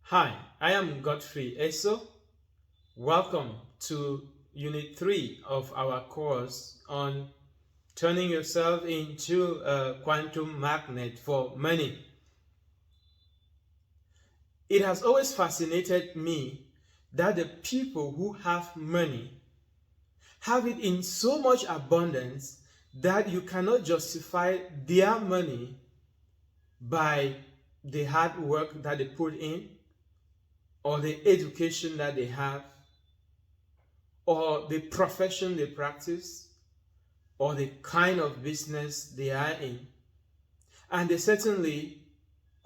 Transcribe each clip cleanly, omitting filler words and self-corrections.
Hi, I am Godfrey Eso. Welcome to Unit 3 of our course on turning yourself into a quantum magnet for money. It has always fascinated me that the people who have money have it in so much abundance that you cannot justify their money by the hard work that they put in or the education that they have or the profession they practice or the kind of business they are in. And they certainly,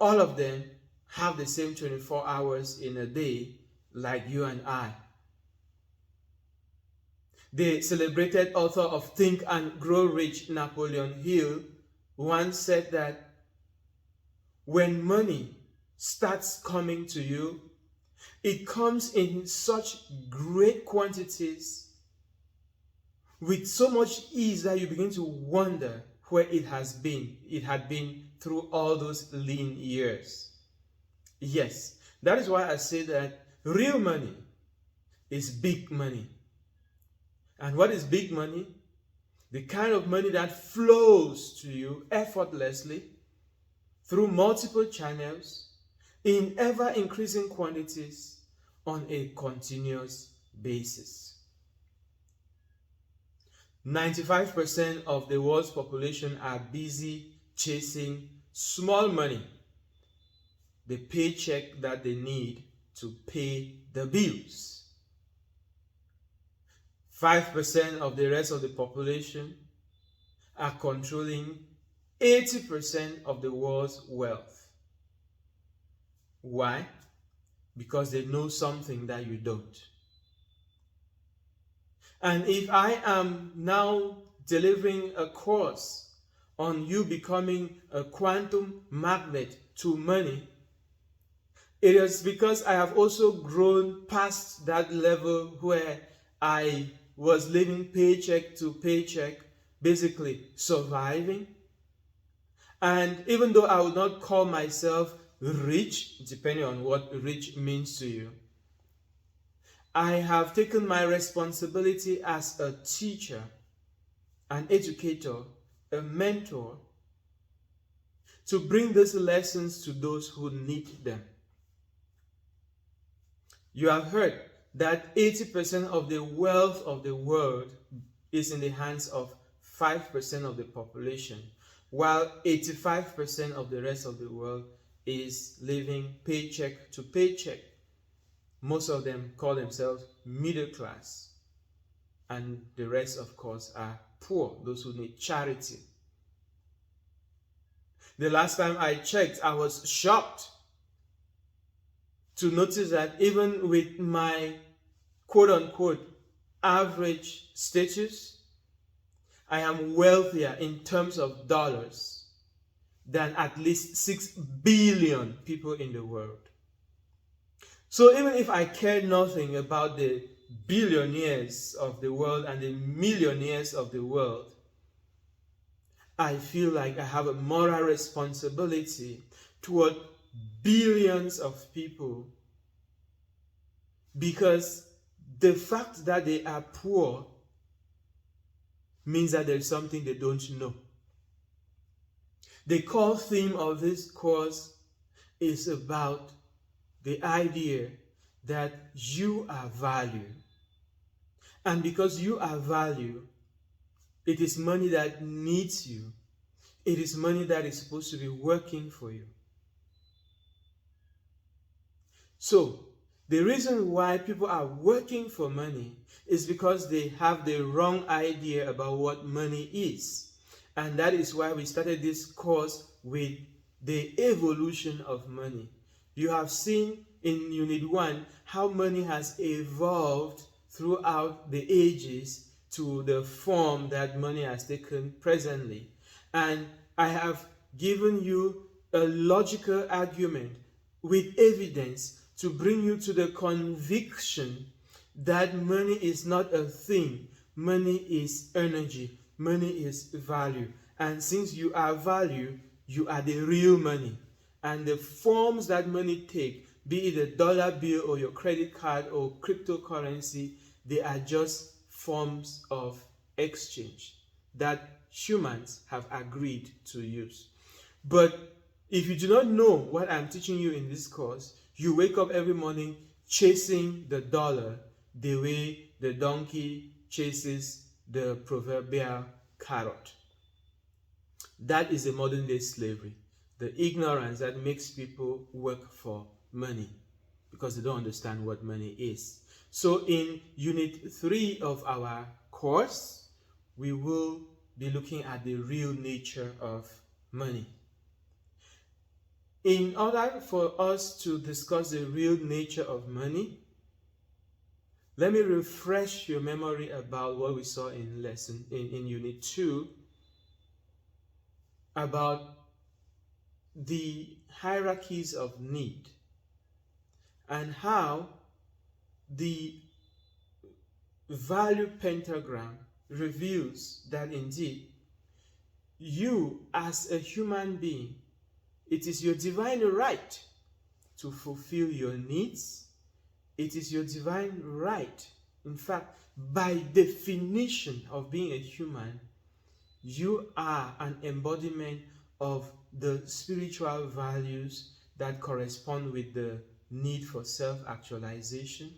all of them, have the same 24 hours in a day like you and I. The celebrated author of Think and Grow Rich, Napoleon Hill, once said that when money starts coming to you, it comes in such great quantities with so much ease that you begin to wonder where it had been through all those lean years. Yes, that is why I say that real money is big money. And what is big money? The kind of money that flows to you effortlessly through multiple channels in ever-increasing quantities on a continuous basis. 95% of the world's population are busy chasing small money, the paycheck that they need to pay the bills. 5% of the rest of the population are controlling 80% of the world's wealth. Why? Because they know something that you don't. And if I am now delivering a course on you becoming a quantum magnet to money, it is because I have also grown past that level where I was living paycheck to paycheck, basically surviving. And even though I would not call myself rich, depending on what rich means to you, I have taken my responsibility as a teacher, an educator, a mentor, to bring these lessons to those who need them. You have heard that 80% of the wealth of the world is in the hands of 5% of the population, while 85% of the rest of the world is living paycheck to paycheck. Most of them call themselves middle class, and the rest, of course, are poor, those who need charity. The last time I checked, I was shocked to notice that even with my quote-unquote average status, I am wealthier in terms of dollars than at least 6 billion people in the world. So even if I care nothing about the billionaires of the world and the millionaires of the world, I feel like I have a moral responsibility toward billions of people, because the fact that they are poor means that there's something they don't know. The core theme of this course is about the idea that you are valued. And because you are valued, it is money that needs you. It is money that is supposed to be working for you. So, the reason why people are working for money is because they have the wrong idea about what money is. And that is why we started this course with the evolution of money. You have seen in Unit 1 how money has evolved throughout the ages to the form that money has taken presently. And I have given you a logical argument with evidence to bring you to the conviction that money is not a thing. Money is energy. Money is value. And since you are value, you are the real money. And the forms that money take be it a dollar bill or your credit card or cryptocurrency, they are just forms of exchange that humans have agreed to use. But if you do not know what I'm teaching you in this course, you wake up every morning chasing the dollar the way the donkey chases the proverbial carrot. That is a modern day slavery. The ignorance that makes people work for money because they don't understand what money is. So in Unit 3 of our course, we will be looking at the real nature of money. In order for us to discuss the real nature of money, let me refresh your memory about what we saw in Unit 2 about the hierarchies of need and how the value pentagram reveals that indeed you as a human being, it is your divine right to fulfill your needs. It is your divine right. In fact, by definition of being a human, you are an embodiment of the spiritual values that correspond with the need for self-actualization.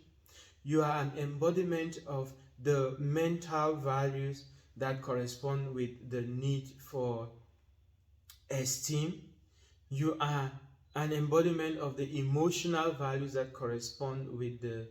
You are an embodiment of the mental values that correspond with the need for esteem. You are an embodiment of the emotional values that correspond with the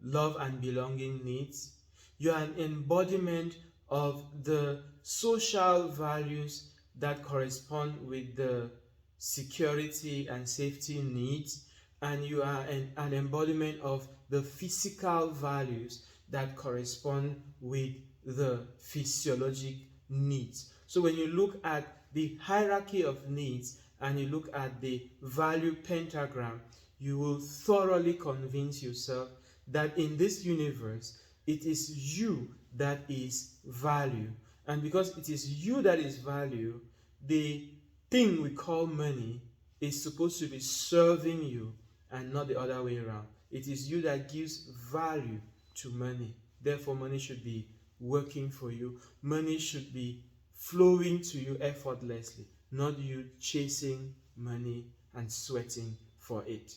love and belonging needs. You are an embodiment of the social values that correspond with the security and safety needs. And you are an embodiment of the physical values that correspond with the physiologic needs. So when you look at the hierarchy of needs and you look at the value pentagram, you will thoroughly convince yourself that in this universe, it is you that is value. And because it is you that is value, the thing we call money is supposed to be serving you and not the other way around. It is you that gives value to money. Therefore, money should be working for you. Money should be flowing to you effortlessly, not you chasing money and sweating for it.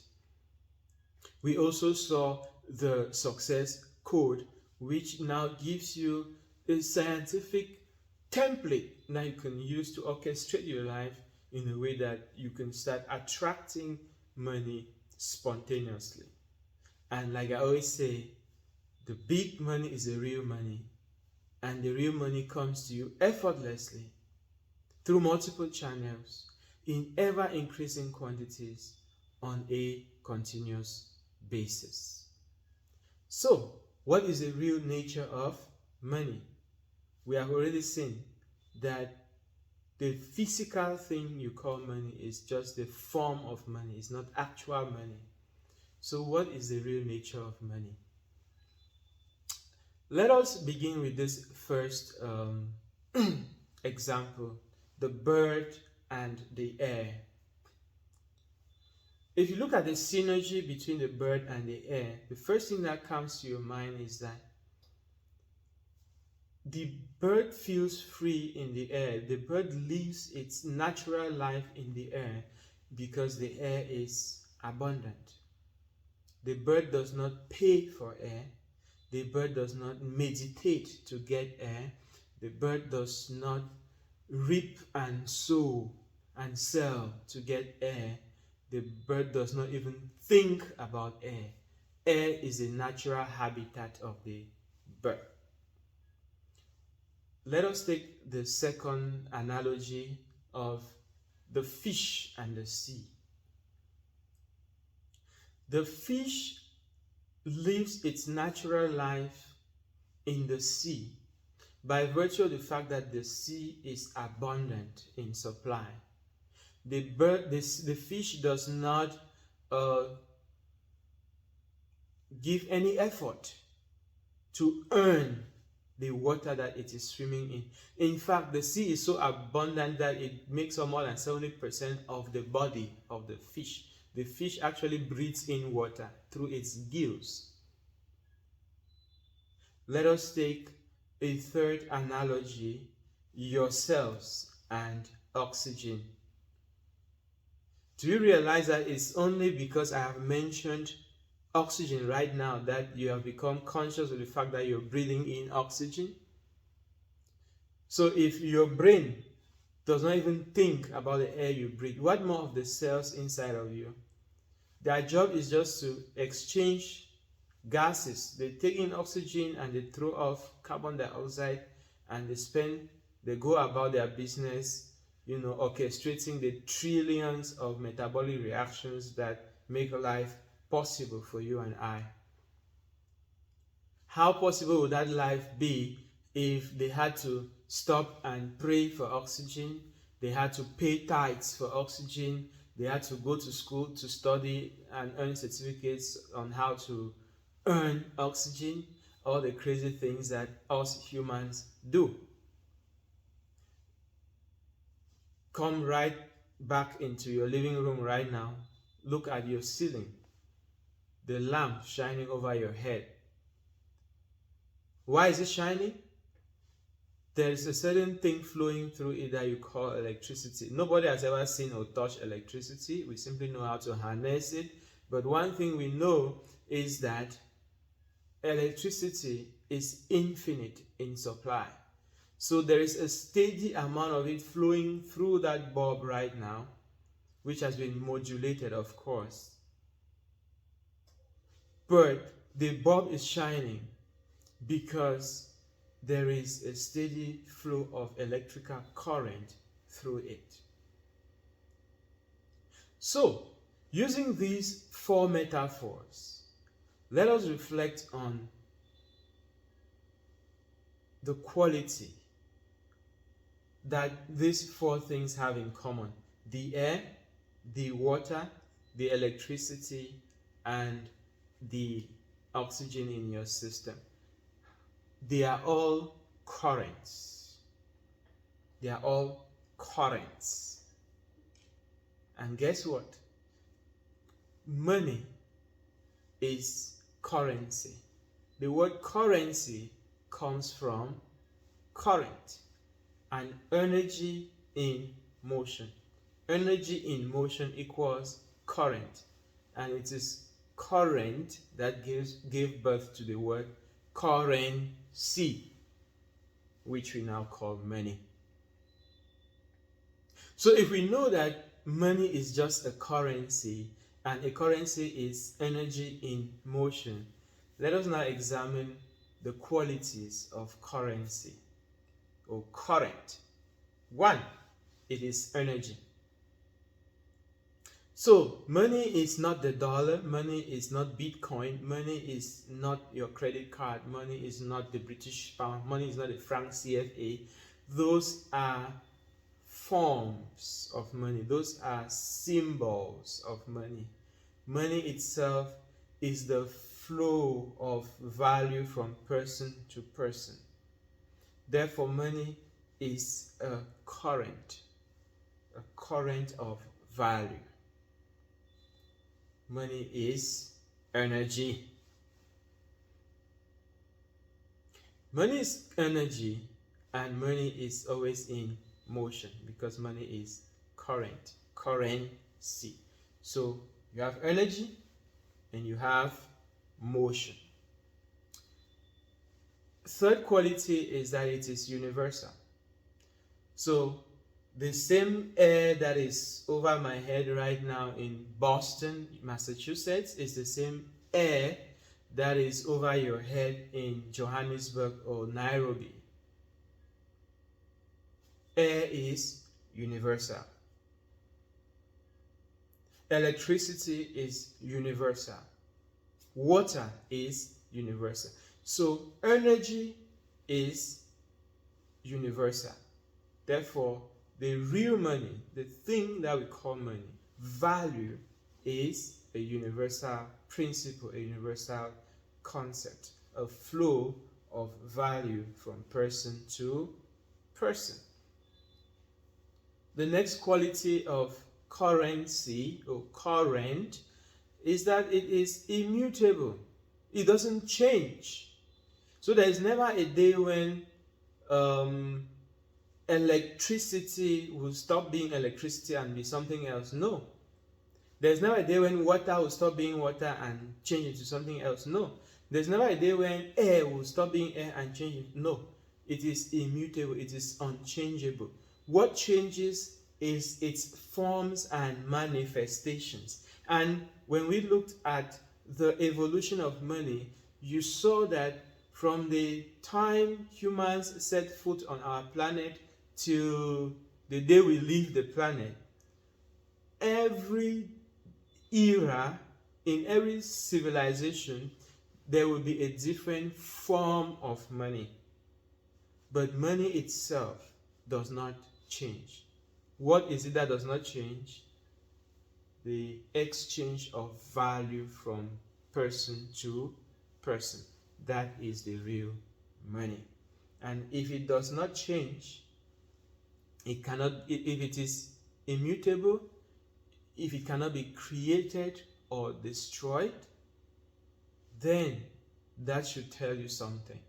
We also saw the success code, which now gives you a scientific template that you can use to orchestrate your life in a way that you can start attracting money spontaneously. And like I always say, the big money is the real money, and the real money comes to you effortlessly through multiple channels in ever increasing quantities on a continuous basis. So, what is the real nature of money? We have already seen that the physical thing you call money is just the form of money. It's not actual money. So what is the real nature of money? Let us begin with this first example, the bird and the air. If you look at the synergy between the bird and the air, the first thing that comes to your mind is that the bird feels free in the air. The bird lives its natural life in the air because the air is abundant. The bird does not pay for air. The bird does not meditate to get air. The bird does not reap and sow and sell to get air. The bird does not even think about air. Air is the natural habitat of the bird. Let us take the second analogy of the fish and the sea. The fish lives its natural life in the sea by virtue of the fact that the sea is abundant in supply. The fish does not give any effort to earn the water that it is swimming in. In fact, the sea is so abundant that it makes up more than 70% of the body of the fish The fish actually breathes in water through its gills. Let us take a third analogy, yourselves and oxygen. Do you realize that it's only because I have mentioned oxygen right now that you have become conscious of the fact that you're breathing in oxygen? So if your brain does not even think about the air you breathe, what more of the cells inside of you? Their job is just to exchange gases. They take in oxygen and they throw off carbon dioxide, and they go about their business, orchestrating the trillions of metabolic reactions that make life possible for you and I. How possible would that life be if they had to stop and pray for oxygen, they had to pay tithes for oxygen, they had to go to school to study and earn certificates on how to earn oxygen, all the crazy things that us humans do? Come right back into your living room right now. Look at your ceiling, the lamp shining over your head. Why is it shining? There is a certain thing flowing through it that you call electricity. Nobody has ever seen or touched electricity. We simply know how to harness it. But one thing we know is that electricity is infinite in supply. So there is a steady amount of it flowing through that bulb right now, which has been modulated, of course. But the bulb is shining because there is a steady flow of electrical current through it. So, using these four metaphors, let us reflect on the quality that these four things have in common: the air, the water, the electricity, and the oxygen in your system. They are all currents. They are all currents. And guess what? Money is currency. The word currency comes from current, and energy in motion. Energy in motion equals current, and it is current that gave birth to the word currency, which we now call money. So if we know that money is just a currency, and a currency is energy in motion, let us now examine the qualities of currency or current. One, it is energy. So money is not the dollar, money is not Bitcoin, money is not your credit card, money is not the British pound, money is not the franc CFA. Those are forms of money. Those are symbols of money. Money itself is the flow of value from person to person. Therefore, money is a current of value. Money is energy. Money is energy, and money is always in motion because money is currency. So you have energy and you have motion. Third quality is that it is universal. So the same air that is over my head right now in Boston, Massachusetts, is the same air that is over your head in Johannesburg or Nairobi. Air is universal. Electricity is universal. Water is universal. So energy is universal. Therefore, the real money, the thing that we call money, value, is a universal principle, a universal concept, a flow of value from person to person. The next quality of currency or current is that it is immutable. It doesn't change. So there is never a day when um, electricity will stop being electricity and be something else. No. There's never a day when water will stop being water and change into something else. No. There's never a day when air will stop being air and change it. No. It is immutable. It is unchangeable. What changes is its forms and manifestations. And when we looked at the evolution of money, you saw that from the time humans set foot on our planet till the day we leave the planet, every era, in every civilization, there will be a different form of money. But money itself does not change. What is it that does not change? The exchange of value from person to person. That is the real money. And if it does not change, it cannot, if it is immutable, if it cannot be created or destroyed, then that should tell you something.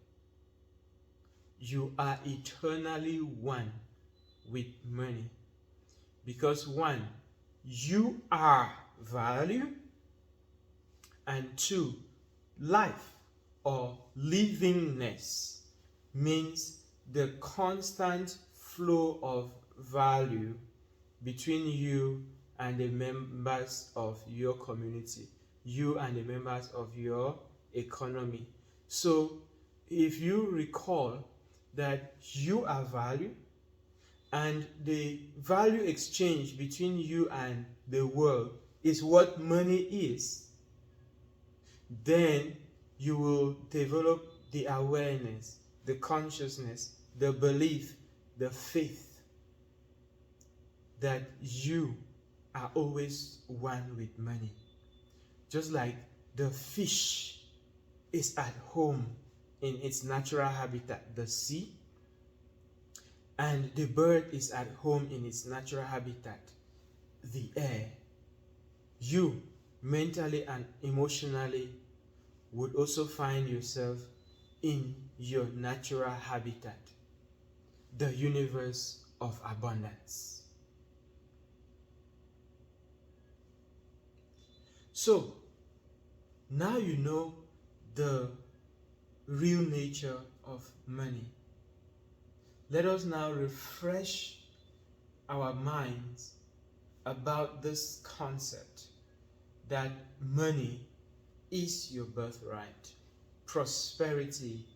You are eternally one with money. Because one, you are value, and two, life or livingness means the constant flow of value between you and the members of your community, you and the members of your economy. So if you recall that you are value, and the value exchange between you and the world is what money is, then you will develop the awareness, the consciousness, the belief, the faith that you are always one with money. Just like the fish is at home in its natural habitat, the sea, and the bird is at home in its natural habitat, the air. You, mentally and emotionally, would also find yourself in your natural habitat, the universe of abundance. So, now you know the real nature of money. Let us now refresh our minds about this concept that money is your birthright. Prosperity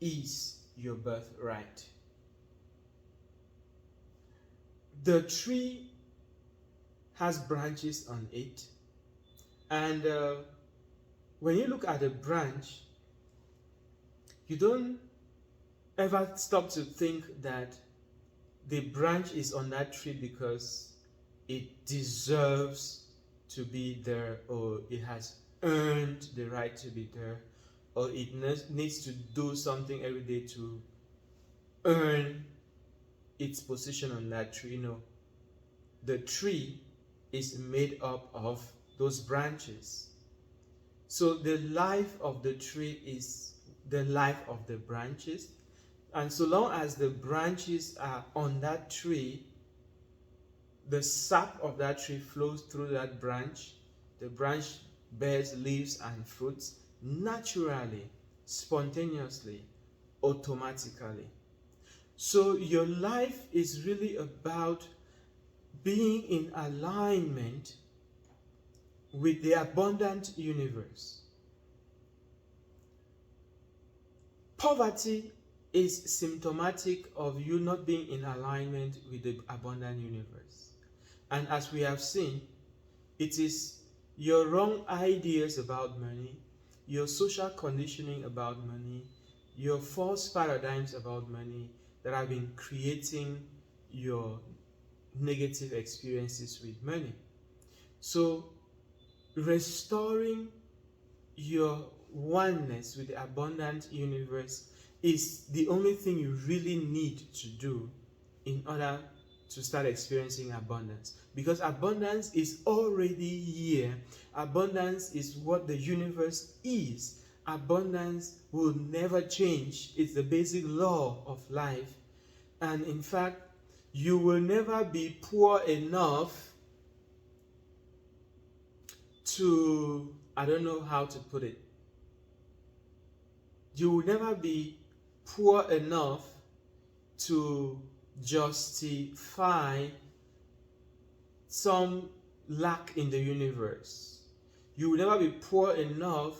is your birthright. The tree has branches on it, and when you look at a branch, you don't ever stop to think that the branch is on that tree because it deserves to be there, or it has earned the right to be there, or it needs to do something every day to earn its position on that tree. No. The tree is made up of those branches. So the life of the tree is the life of the branches. And so long as the branches are on that tree, the sap of that tree flows through that branch. The branch bears leaves and fruits naturally, spontaneously, automatically. So your life is really about being in alignment with the abundant universe. Poverty is symptomatic of you not being in alignment with the abundant universe. And as we have seen, it is your wrong ideas about money, your social conditioning about money, your false paradigms about money that have been creating your negative experiences with money. So, restoring your oneness with the abundant universe is the only thing you really need to do in order to start experiencing abundance, because abundance is already here. Abundance is what the universe is. Abundance will never change. It's the basic law of life. And in fact, you will never be poor enough to, I don't know how to put it. You will never be poor enough to justify some lack in the universe. You will never be poor enough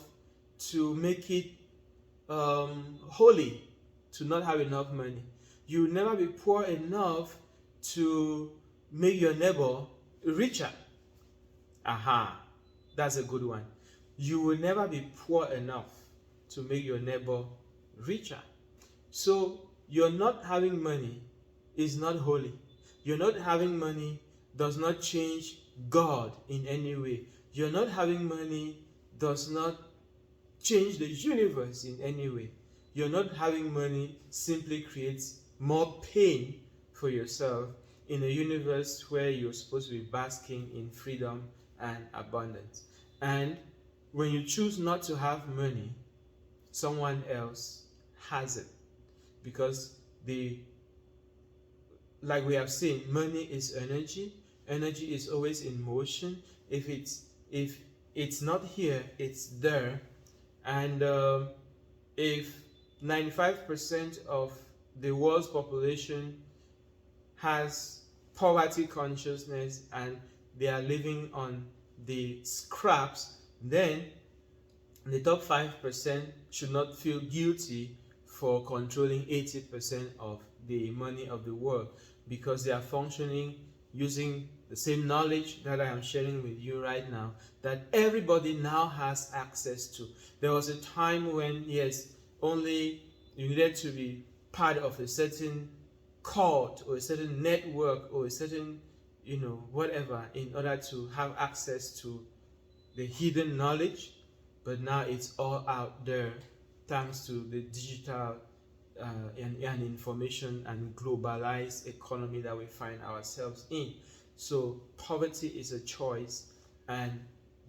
to make it holy, to not have enough money. You will never be poor enough to make your neighbor richer. Aha, that's a good one. You will never be poor enough to make your neighbor richer. So you're not having money is not holy. You're not having money does not change God in any way. You're not having money does not change the universe in any way. You're not having money simply creates more pain for yourself in a universe where you're supposed to be basking in freedom and abundance. And when you choose not to have money, someone else has it. Because like we have seen, money is energy. Energy is always in motion. If it's not here, it's there. And if 95% of the world's population has poverty consciousness and they are living on the scraps, then the top 5% should not feel guilty for controlling 80% of the money of the world, because they are functioning using the same knowledge that I am sharing with you right now, that everybody now has access to. There was a time when, yes, only you needed to be part of a certain cult or a certain network or a certain, whatever, in order to have access to the hidden knowledge. But now it's all out there thanks to the digital and information and globalized economy that we find ourselves in. So poverty is a choice, and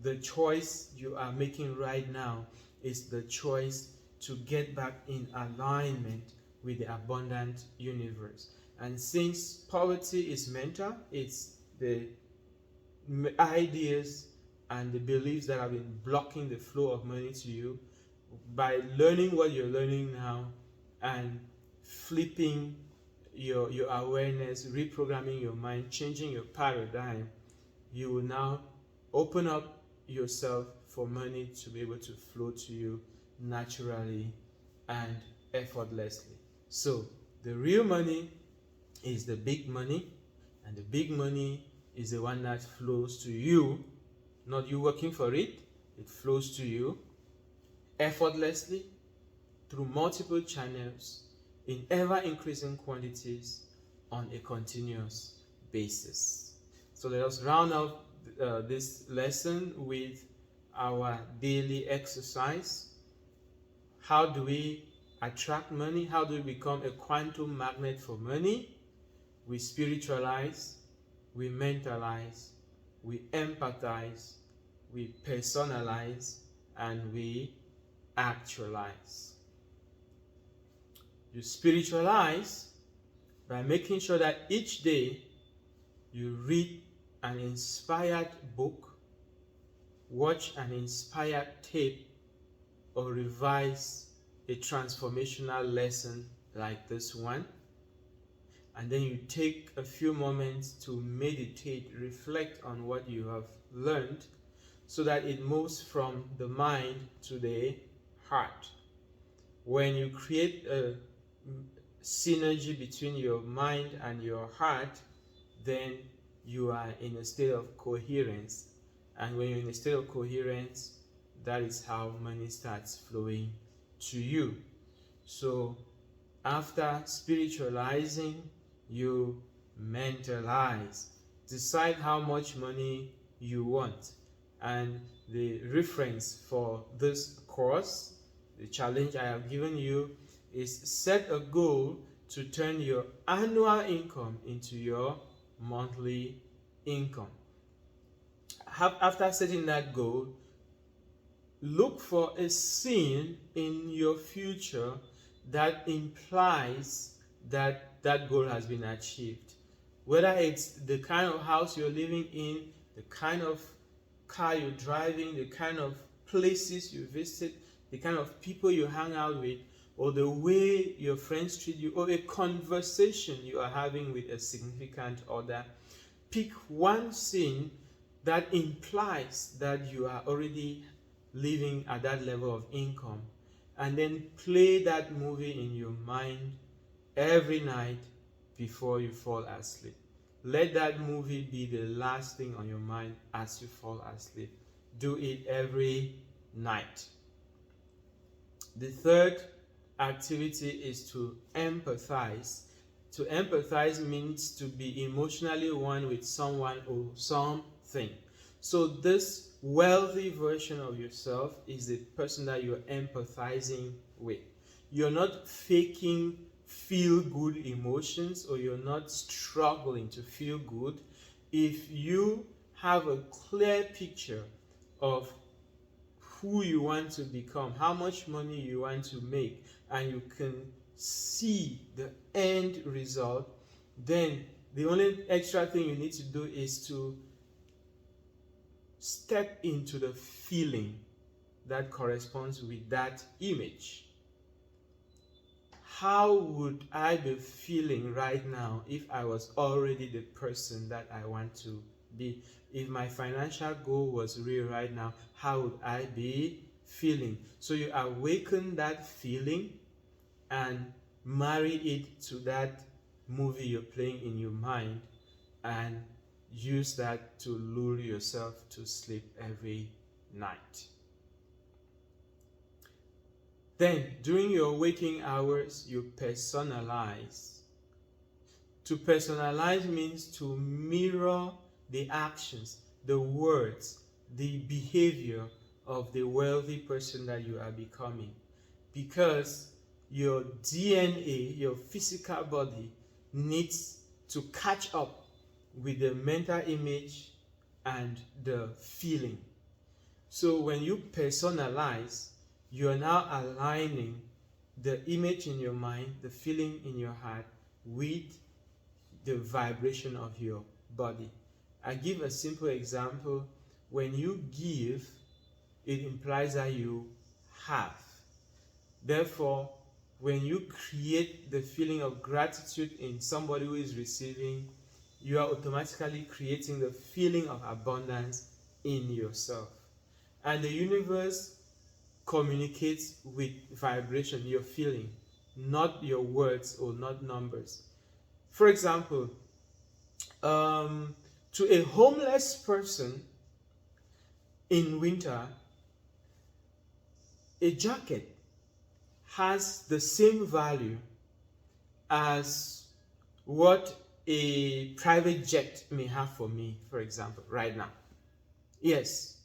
the choice you are making right now is the choice to get back in alignment with the abundant universe. And since poverty is mental, it's the ideas and the beliefs that have been blocking the flow of money to you. By learning what you're learning now and flipping your awareness, reprogramming your mind, changing your paradigm, you will now open up yourself for money to be able to flow to you naturally and effortlessly. So the real money is the big money, and the big money is the one that flows to you, not you working for it. It flows to you effortlessly through multiple channels in ever increasing quantities on a continuous basis. So let us round up this lesson with our daily exercise. How do we attract money? How do we become a quantum magnet for money? We spiritualize, we mentalize, we empathize, we personalize, and we actualize. You spiritualize by making sure that each day you read an inspired book, watch an inspired tape, or revise a transformational lesson like this one. And then you take a few moments to meditate, reflect on what you have learned, so that it moves from the mind to the heart. When you create a synergy between your mind and your heart, then you are in a state of coherence. And when you're in a state of coherence, that is how money starts flowing to you. So after spiritualizing, you mentalize. Decide how much money you want. And the reference for this course, the challenge I have given you, is set a goal to turn your annual income into your monthly income. After setting that goal, look for a scene in your future that implies that that goal has been achieved. Whether it's the kind of house you're living in, the kind of car you're driving, the kind of places you visit, the kind of people you hang out with, or the way your friends treat you, or a conversation you are having with a significant other. Pick one scene that implies that you are already living at that level of income, and then play that movie in your mind every night before you fall asleep. Let that movie be the last thing on your mind as you fall asleep. Do it every night. The third activity is to empathize. To empathize means to be emotionally one with someone or something. So this wealthy version of yourself is the person that you're empathizing with. You're not faking feel-good emotions, or you're not struggling to feel good. If you have a clear picture of who you want to become, how much money you want to make, and you can see the end result, then the only extra thing you need to do is to step into the feeling that corresponds with that image. How would I be feeling right now if I was already the person that I want to be? If my financial goal was real right now, how would I be feeling? So you awaken that feeling and marry it to that movie you're playing in your mind, and use that to lure yourself to sleep every night. Then, during your waking hours, you personalize. To personalize means to mirror the actions, the words, the behavior of the wealthy person that you are becoming. Because your DNA, your physical body, needs to catch up with the mental image and the feeling. So when you personalize, you are now aligning the image in your mind, the feeling in your heart, with the vibration of your body. I give a simple example. When you give, it implies that you have. Therefore, when you create the feeling of gratitude in somebody who is receiving, you are automatically creating the feeling of abundance in yourself. And the universe communicates with vibration, your feeling, not your words or not numbers. For example, to a homeless person in winter, a jacket has the same value as what a private jet may have for me, for example, right now. Yes,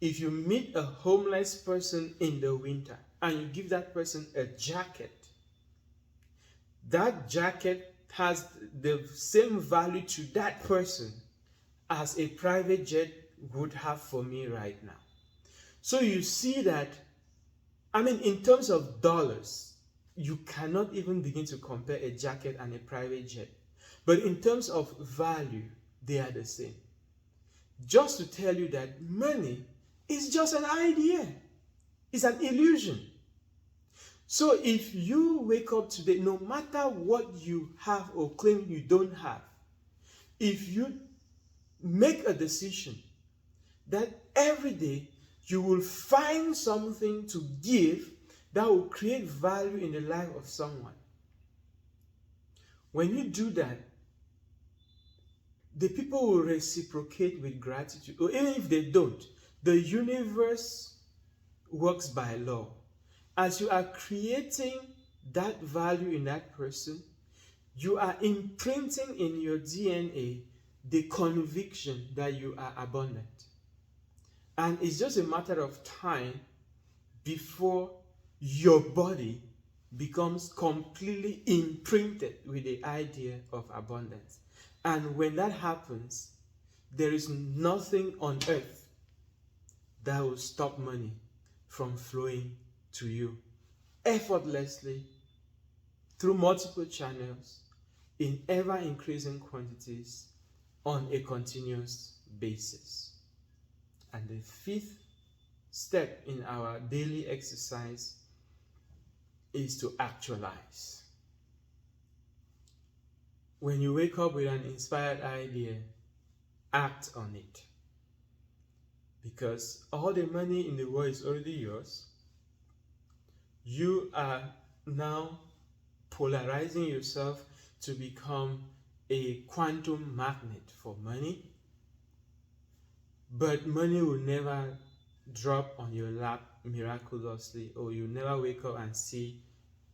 if you meet a homeless person in the winter and you give that person a jacket, that jacket has the same value to that person as a private jet would have for me right now. So you see that, in terms of dollars, you cannot even begin to compare a jacket and a private jet. But in terms of value, they are the same. Just to tell you that money is just an idea. It's an illusion. So if you wake up today, no matter what you have or claim you don't have, if you make a decision that every day you will find something to give that will create value in the life of someone, when you do that, the people will reciprocate with gratitude. Or even if they don't, the universe works by law. As you are creating that value in that person, you are imprinting in your DNA the conviction that you are abundant. And it's just a matter of time before your body becomes completely imprinted with the idea of abundance. And when that happens, there is nothing on earth that will stop money from flowing to you effortlessly through multiple channels in ever increasing quantities on a continuous basis. And the fifth step in our daily exercise is to actualize. When you wake up with an inspired idea, act on it. Because all the money in the world is already yours. You are now polarizing yourself to become a quantum magnet for money. But money will never drop on your lap miraculously, or you never wake up and see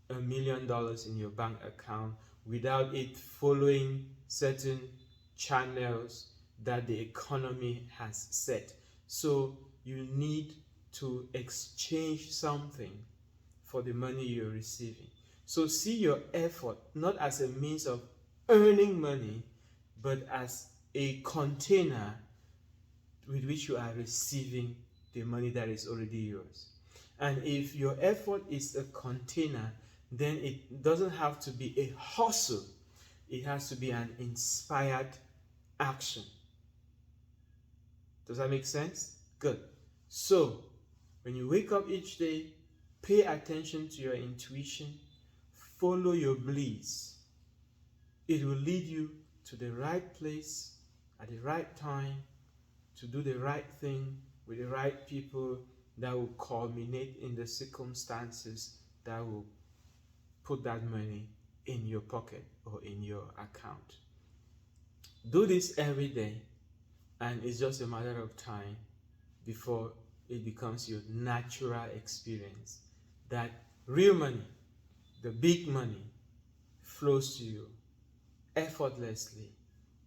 $1 million in your bank account without it following certain channels that the economy has set. So you need to exchange something for the money you're receiving. So see your effort not as a means of earning money, but as a container with which you are receiving the money that is already yours. And if your effort is a container, then it doesn't have to be a hustle. It has to be an inspired action. Does that make sense? Good. So, when you wake up each day, pay attention to your intuition, follow your bliss. It will lead you to the right place at the right time, to do the right thing with the right people that will culminate in the circumstances that will put that money in your pocket or in your account. Do this every day, and it's just a matter of time before it becomes your natural experience that real money, the big money, flows to you effortlessly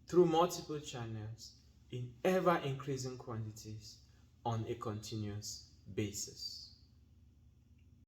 through multiple channels in ever increasing quantities on a continuous basis.